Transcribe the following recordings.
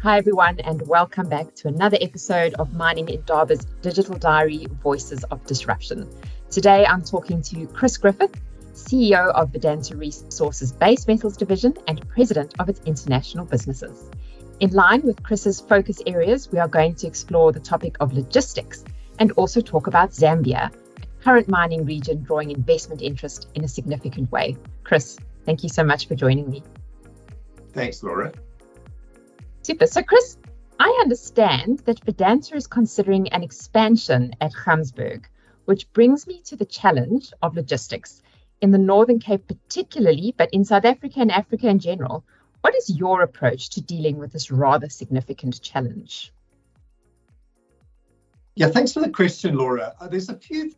Hi, everyone, and welcome back to another episode of Mining Indaba's digital diary, Voices of Disruption. Today, I'm talking to Chris Griffith, CEO of Vedanta Resources Base Metals Division and President of its international businesses. In line with Chris's focus areas, we are going to explore the topic of logistics and also talk about Zambia, a current mining region drawing investment interest in a significant way. Chris, thank you so much for joining me. Thanks, Laura. Super. So, Chris, I understand that Vedanta is considering an expansion at Gamsberg, which brings me to the challenge of logistics in the Northern Cape particularly, but in South Africa and Africa in general. What is your approach to dealing with this rather significant challenge? Yeah, thanks for the question, Laura. There's a few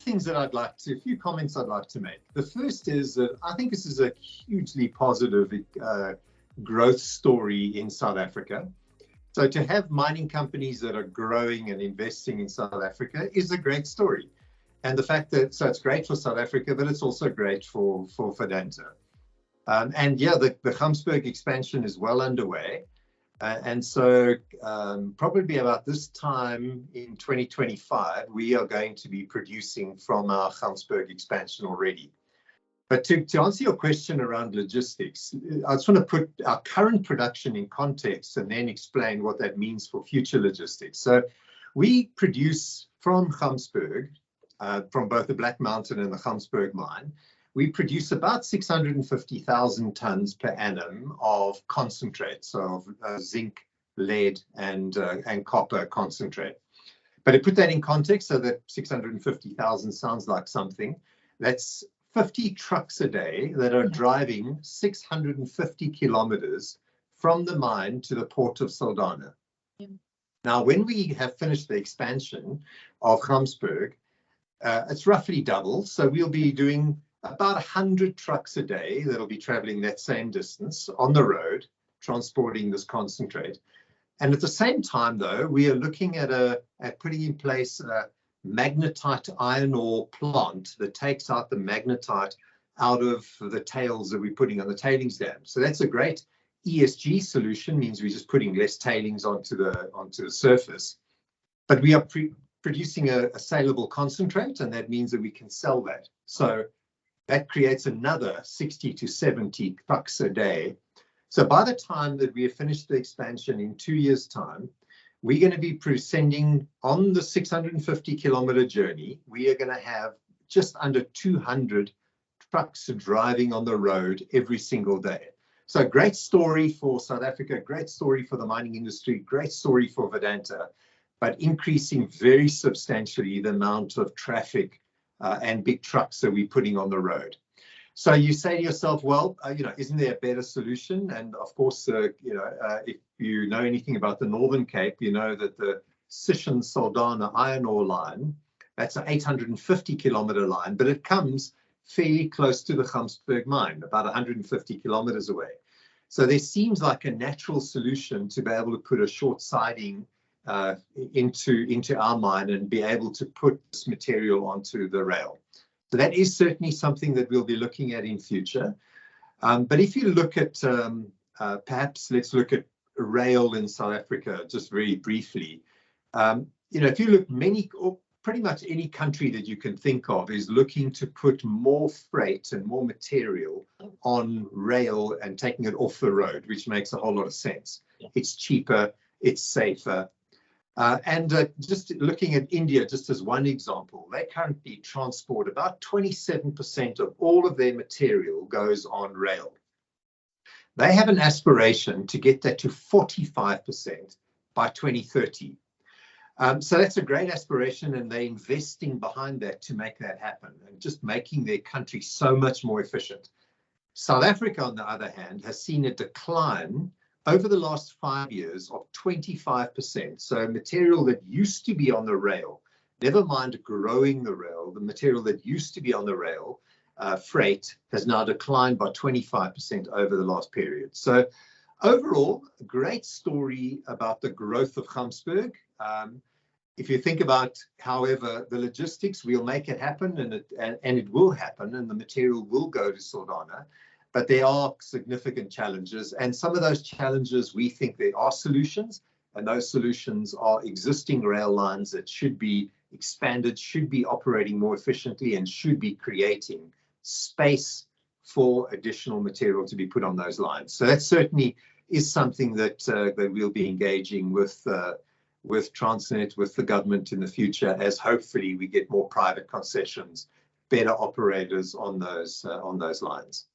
comments I'd like to make. The first is that I think this is a hugely positive growth story in South Africa. So to have mining companies that are growing and investing in South Africa is a great story. And the fact that, so it's great for South Africa, but it's also great for Vedanta. The Gamsberg expansion is well underway. So probably about this time in 2025, we are going to be producing from our Gamsberg expansion already. But to answer your question around logistics, I just want to put our current production in context and then explain what that means for future logistics. So we produce from Gamsberg, from both the Black Mountain and the Gamsberg mine, we produce about 650,000 tons per annum of concentrate, so of zinc, lead, and copper concentrate. But to put that in context, so that 650,000 sounds like something, that's 50 trucks a day that are driving 650 kilometers from the mine to the port of Saldanha. Yeah. Now, when we have finished the expansion of Gamsberg, it's roughly double. So we'll be doing about 100 trucks a day that'll be traveling that same distance on the road, transporting this concentrate. And at the same time, though, we are looking at putting in place a magnetite iron ore plant that takes out the magnetite out of the tails that we're putting on the tailings dam. So that's a great ESG solution, means we're just putting less tailings onto the surface. But we are producing a saleable concentrate, and that means that we can sell that. So that creates another 60 to 70 trucks a day. So by the time that we have finished the expansion in 2 years' time, we're going to be sending on the 650 kilometer journey, we are going to have just under 200 trucks driving on the road every single day. So great story for South Africa, great story for the mining industry, great story for Vedanta, but increasing very substantially the amount of traffic and big trucks that we're putting on the road. So you say to yourself, well, isn't there a better solution? And of course, if you know anything about the Northern Cape, you know that the Sishen-Saldanha iron ore line, that's an 850 kilometer line, but it comes fairly close to the Gamsberg mine, about 150 kilometers away. So there seems like a natural solution to be able to put a short siding into our mine and be able to put this material onto the rail. So that is certainly something that we'll be looking at in future. But if you look at, perhaps let's look at rail in South Africa, just very briefly. If you look, pretty much any country that you can think of is looking to put more freight and more material on rail and taking it off the road, which makes a whole lot of sense. Yeah. It's cheaper, it's safer. Just looking at India, just as one example, they currently transport about 27% of all of their material goes on rail. They have an aspiration to get that to 45% by 2030. So that's a great aspiration, and they're investing behind that to make that happen and just making their country so much more efficient. South Africa, on the other hand, has seen a decline over the last 5 years of 25%. So material that used to be on the rail, never mind growing the rail, the material that used to be on the rail, freight, has now declined by 25% over the last period. So overall, a great story about the growth of Gamsberg. If you think about, however, the logistics, we'll make it happen, and it will happen, and the material will go to Saldanha. But there are significant challenges, and some of those challenges, we think there are solutions, And those solutions are existing rail lines that should be expanded, should be operating more efficiently, and should be creating space for additional material to be put on those lines. So that certainly is something that we'll be engaging with Transnet, with the government in the future, as hopefully we get more private concessions, better operators on those lines.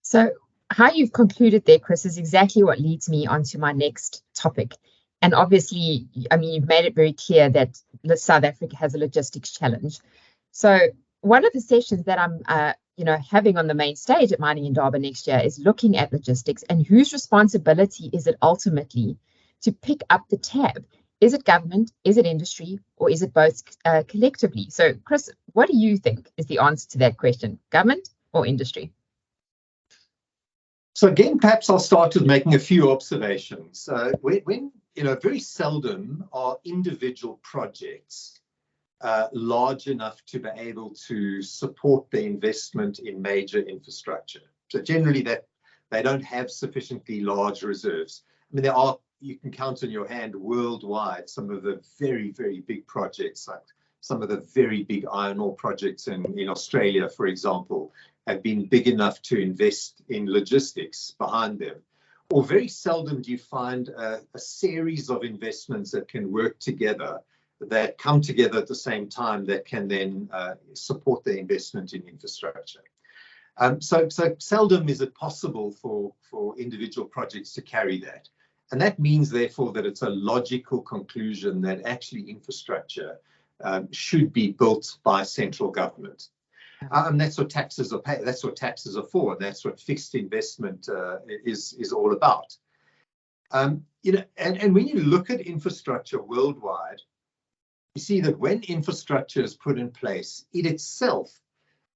So how you've concluded there, Chris, is exactly what leads me onto my next topic. And obviously, I mean, you've made it very clear that South Africa has a logistics challenge. So one of the sessions that I'm having on the main stage at Mining Indaba next year is looking at logistics and whose responsibility is it ultimately to pick up the tab? Is it government? Is it industry? Or is it both collectively? So, Chris, what do you think is the answer to that question? Government or industry? So again, perhaps I'll start with making a few observations. When very seldom are individual projects large enough to be able to support the investment in major infrastructure. So generally that they don't have sufficiently large reserves. I mean, you can count on your hand worldwide some of the very, very big projects, like some of the very big iron ore projects in Australia, for example, have been big enough to invest in logistics behind them. Or very seldom do you find a series of investments that can work together, that come together at the same time, that can then support the investment in infrastructure. So seldom is it possible for individual projects to carry that. And that means, therefore, that it's a logical conclusion that actually infrastructure should be built by central government. And that's what taxes are paid. That's what taxes are for. And that's what fixed investment is all about. And when you look at infrastructure worldwide, you see that when infrastructure is put in place, it itself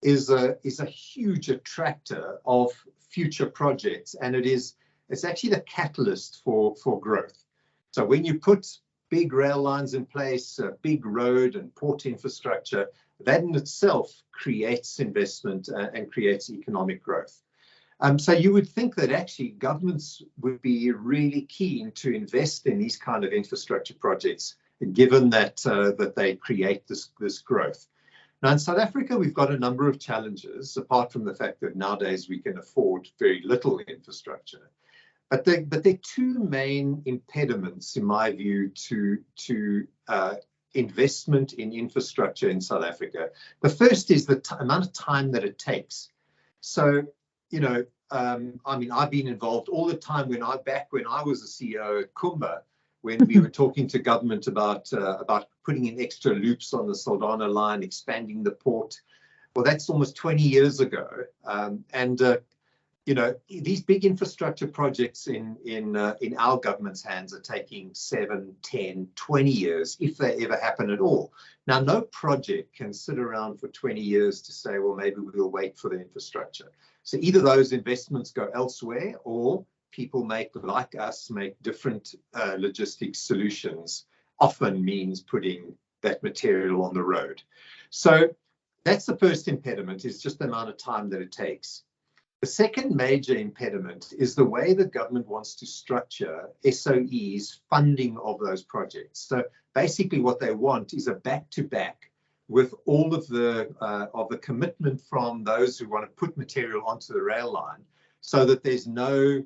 is a huge attractor of future projects, and it's actually the catalyst for growth. So when you put big rail lines in place, big road and port infrastructure, that in itself creates investment and creates economic growth. So you would think that actually governments would be really keen to invest in these kind of infrastructure projects, given that they create this growth. Now in South Africa, we've got a number of challenges, apart from the fact that nowadays we can afford very little infrastructure. But there are two main impediments, in my view, to investment in infrastructure in South Africa. The first is the amount of time that it takes. So, I've been involved all the time when I was a CEO at Kumba, when we were talking to government about putting in extra loops on the Saldanha line, expanding the port. Well, that's almost 20 years ago. These big infrastructure projects in our government's hands are taking 7, 10, 20 years, if they ever happen at all. Now, no project can sit around for 20 years to say, well, maybe we'll wait for the infrastructure. So either those investments go elsewhere, or people make different logistics solutions, often means putting that material on the road. So that's the first impediment, is just the amount of time that it takes. The second major impediment is the way the government wants to structure SOE's funding of those projects. So basically what they want is a back-to-back with all of the commitment from those who want to put material onto the rail line, so that there's no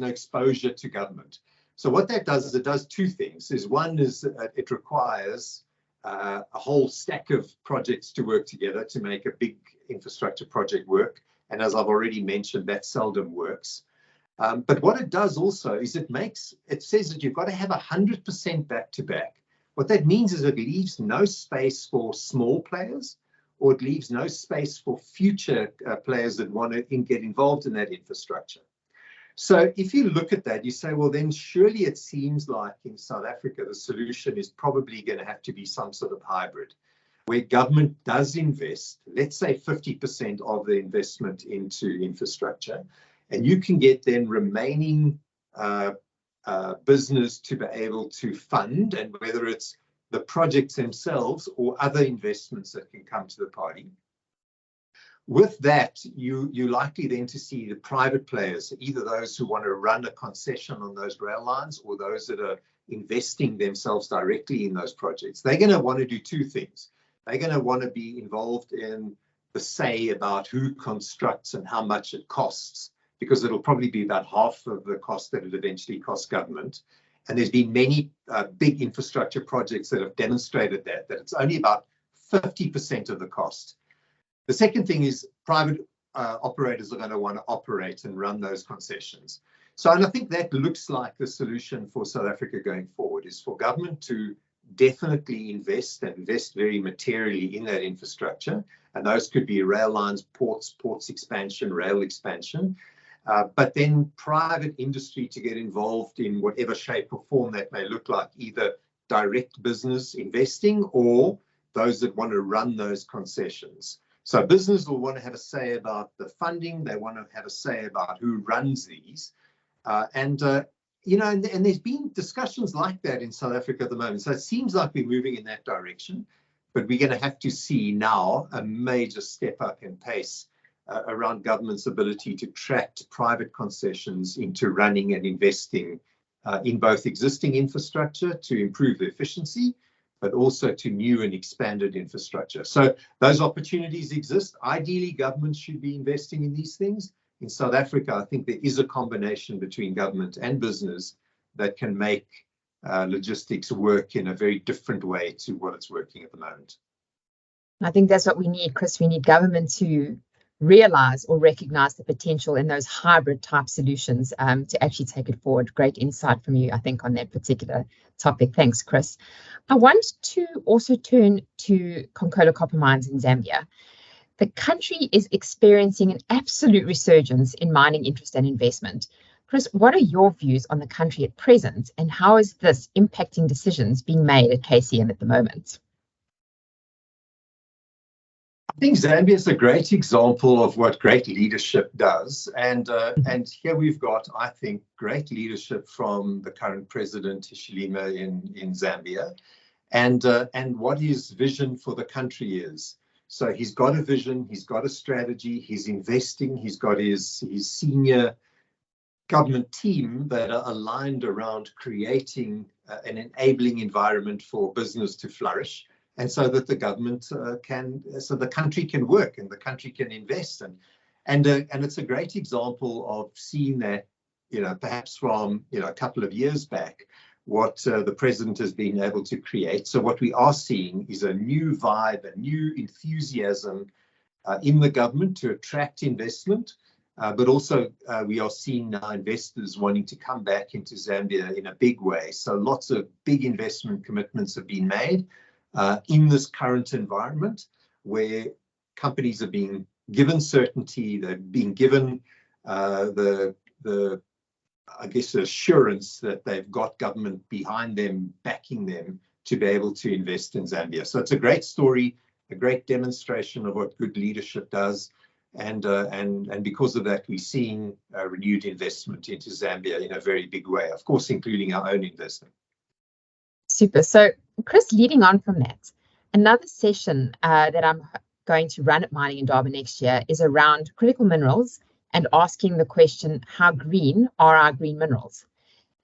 exposure to government. So what that does is it does two things. One is it requires a whole stack of projects to work together to make a big infrastructure project work. And as I've already mentioned, that seldom works. But what it does also is it says that you've got to have 100% back-to-back. What that means is it leaves no space for small players, or it leaves no space for future players that want to get involved in that infrastructure. So if you look at that, you say, well, then surely it seems like in South Africa, the solution is probably going to have to be some sort of hybrid, where government does invest, let's say 50% of the investment into infrastructure, and you can get then remaining business to be able to fund, and whether it's the projects themselves or other investments that can come to the party. with that, you're likely then to see the private players, either those who want to run a concession on those rail lines or those that are investing themselves directly in those projects. They're going to want to do two things. They're going to want to be involved in the say about who constructs and how much it costs, because it'll probably be about half of the cost that it eventually costs government. And there's been many big infrastructure projects that have demonstrated that it's only about 50% of the cost. The second thing is private operators are going to want to operate and run those concessions. So, and I think that looks like the solution for South Africa going forward, is for government to definitely invest very materially in that infrastructure. And those could be rail lines, ports expansion, rail expansion. But then private industry to get involved in whatever shape or form that may look like, either direct business investing or those that want to run those concessions. So business will want to have a say about the funding. They want to have a say about who runs these. And there's been discussions like that in South Africa at the moment. So it seems like we're moving in that direction. But we're going to have to see now a major step up in pace around government's ability to attract private concessions into running and investing in both existing infrastructure to improve the efficiency, but also to new and expanded infrastructure. So those opportunities exist. Ideally, government should be investing in these things. In South Africa, I think there is a combination between government and business that can make logistics work in a very different way to what it's working at the moment. I think that's what we need, Chris. We need government to realize or recognize the potential in those hybrid type solutions to actually take it forward. Great insight from you, I think, on that particular topic. Thanks, Chris. I want to also turn to Konkola copper mines in Zambia. The country is experiencing an absolute resurgence in mining interest and investment. Chris, what are your views on the country at present, and how is this impacting decisions being made at KCM at the moment? I think Zambia is a great example of what great leadership does. And here we've got, I think, great leadership from the current president, Hichilema, in Zambia, and what his vision for the country is. So he's got a vision, he's got a strategy, he's investing, he's got his senior government team that are aligned around creating an enabling environment for business to flourish. And so that the government so the country can work and the country can invest. And it's a great example of seeing that, perhaps from, a couple of years back, what the president has been able to create. So what we are seeing is a new vibe, a new enthusiasm in the government to attract investment. But also we are seeing now investors wanting to come back into Zambia in a big way. So lots of big investment commitments have been made. In this current environment where companies are being given certainty, they're being given the assurance that they've got government behind them, backing them to be able to invest in Zambia. So it's a great story, a great demonstration of what good leadership does. And because of that, we're seeing renewed investment into Zambia in a very big way, of course, including our own investment. Super. So, Chris, leading on from that, another session that I'm going to run at Mining Indaba next year is around critical minerals and asking the question, how green are our green minerals?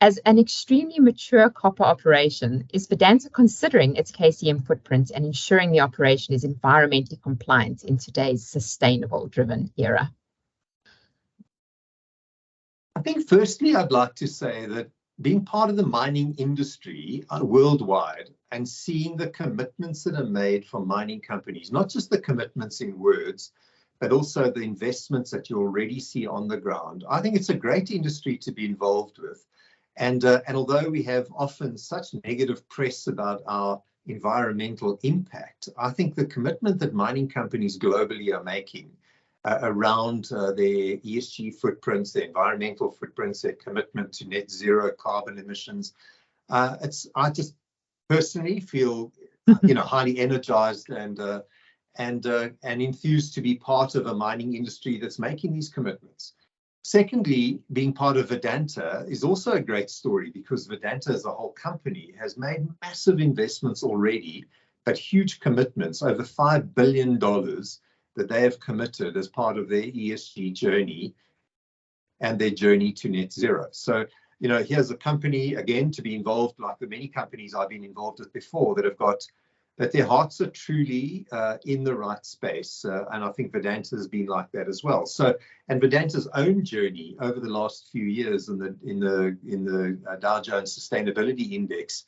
As an extremely mature copper operation, is Vedanta considering its KCM footprint and ensuring the operation is environmentally compliant in today's sustainable driven era? I think firstly, I'd like to say that being part of the mining industry worldwide and seeing the commitments that are made from mining companies, not just the commitments in words, but also the investments that you already see on the ground, I think it's a great industry to be involved with. And although we have often such negative press about our environmental impact, I think the commitment that mining companies globally are making around their ESG footprints, their environmental footprints, their commitment to net zero carbon emissions. I just personally feel, highly energized and enthused to be part of a mining industry that's making these commitments. Secondly, being part of Vedanta is also a great story because Vedanta as a whole company has made massive investments already, but huge commitments, over $5 billion that they have committed as part of their ESG journey and their journey to net zero. So, here's a company, again, to be involved, like the many companies I've been involved with before, that their hearts are truly in the right space. And I think Vedanta has been like that as well. So, and Vedanta's own journey over the last few years in the Dow Jones Sustainability Index,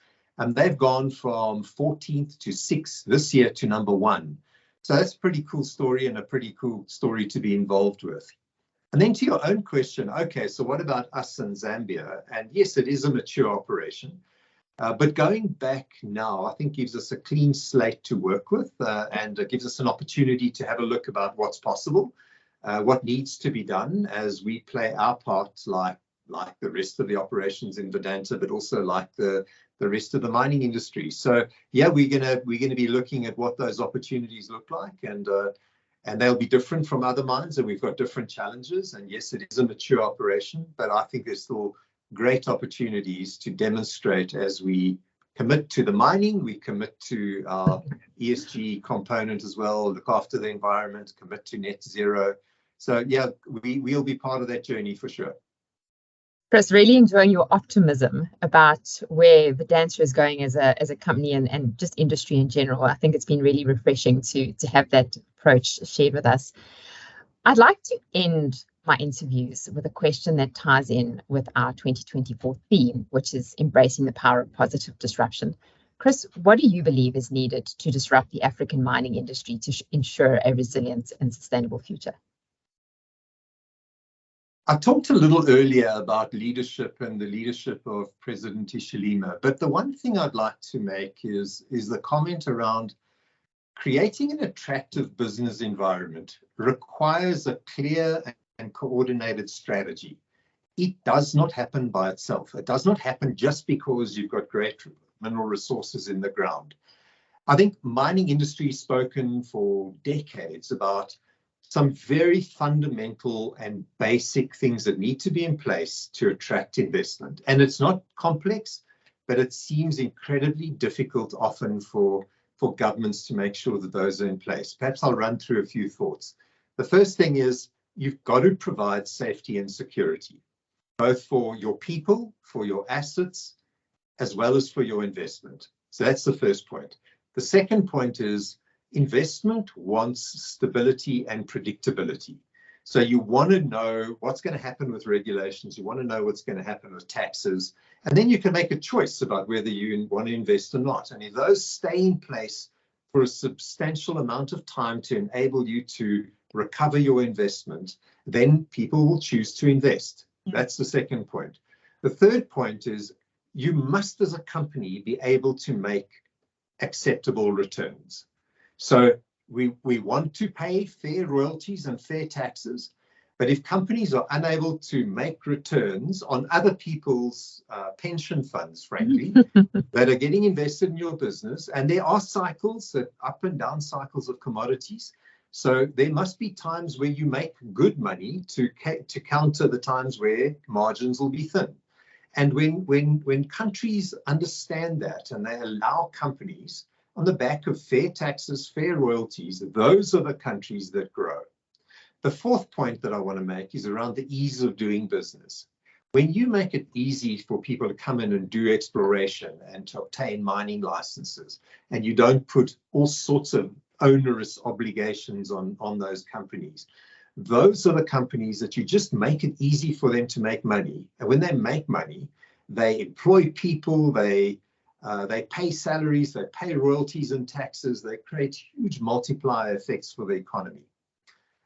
they've gone from 14th to 6th this year to number 1. So that's a pretty cool story and a pretty cool story to be involved with. And then to your own question, okay, so what about us in Zambia? And yes, it is a mature operation. But going back now, I think gives us a clean slate to work with, and it gives us an opportunity to have a look about what's possible, what needs to be done as we play our part, like the rest of the operations in Vedanta, but also like the rest of the mining industry. So yeah, we're gonna be looking at what those opportunities look like, and they'll be different from other mines, and we've got different challenges. And yes, it is a mature operation, but I think there's still great opportunities to demonstrate as we commit to the mining, we commit to our ESG component as well, look after the environment, commit to net zero. So yeah, we'll be part of that journey for sure. Chris, really enjoying your optimism about where Vedanta is going as a company and just industry in general. I think it's been really refreshing to have that approach shared with us. I'd like to end my interviews with a question that ties in with our 2024 theme, which is embracing the power of positive disruption. Chris, what do you believe is needed to disrupt the African mining industry to ensure a resilient and sustainable future? I talked a little earlier about leadership and the leadership of President Hichilema, but the one thing I'd like to make is the comment around creating an attractive business environment requires a clear and coordinated strategy. It does not happen by itself. It does not happen just because you've got great mineral resources in the ground. I think mining industry has spoken for decades about some very fundamental and basic things that need to be in place to attract investment. And it's not complex, but it seems incredibly difficult often for governments to make sure that those are in place. Perhaps I'll run through a few thoughts. The first thing is you've got to provide safety and security, both for your people, for your assets, as well as for your investment. So that's the first point. The second point is investment wants stability and predictability. So you want to know what's going to happen with regulations. You want to know what's going to happen with taxes. And then you can make a choice about whether you want to invest or not. And if those stay in place for a substantial amount of time to enable you to recover your investment, then people will choose to invest. That's the second point. The third point is you must, as a company, be able to make acceptable returns. So we want to pay fair royalties and fair taxes, but if companies are unable to make returns on other people's pension funds, frankly, that are getting invested in your business, and there are cycles, up and down cycles of commodities, so there must be times where you make good money to counter the times where margins will be thin. And when countries understand that and they allow companies on the back of fair taxes, fair royalties, those are the countries that grow. The fourth point that I want to make is around the ease of doing business. When you make it easy for people to come in and do exploration and to obtain mining licenses, and you don't put all sorts of onerous obligations on those companies, those are the companies that you just make it easy for them to make money. And when they make money, they employ people, they pay salaries, they pay royalties and taxes, they create huge multiplier effects for the economy.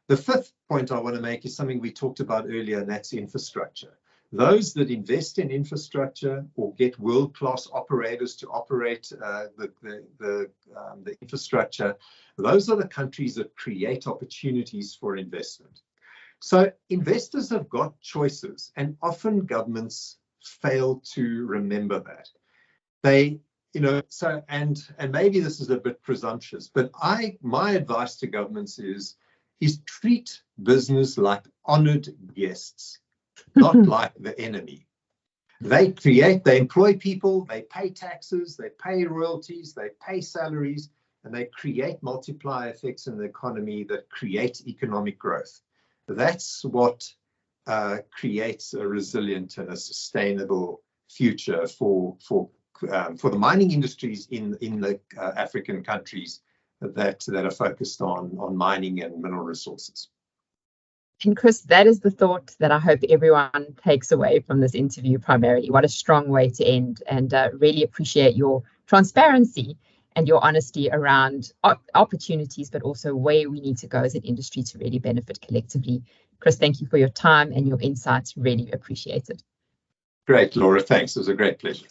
The fifth point I want to make is something we talked about earlier, and that's infrastructure. Those that invest in infrastructure or get world-class operators to operate the infrastructure, those are the countries that create opportunities for investment. So investors have got choices, and often governments fail to remember that. They, and maybe this is a bit presumptuous, but my advice to governments is treat business like honored guests, not like the enemy. They employ people, they pay taxes, they pay royalties, they pay salaries, and they create multiplier effects in the economy that create economic growth. That's what creates a resilient and a sustainable future for the mining industries in the African countries that are focused on mining and mineral resources. And Chris, that is the thought that I hope everyone takes away from this interview primarily. What a strong way to end, and really appreciate your transparency and your honesty around opportunities, but also where we need to go as an industry to really benefit collectively. Chris, thank you for your time and your insights. Really appreciate it. Great, Laura. Thanks. It was a great pleasure.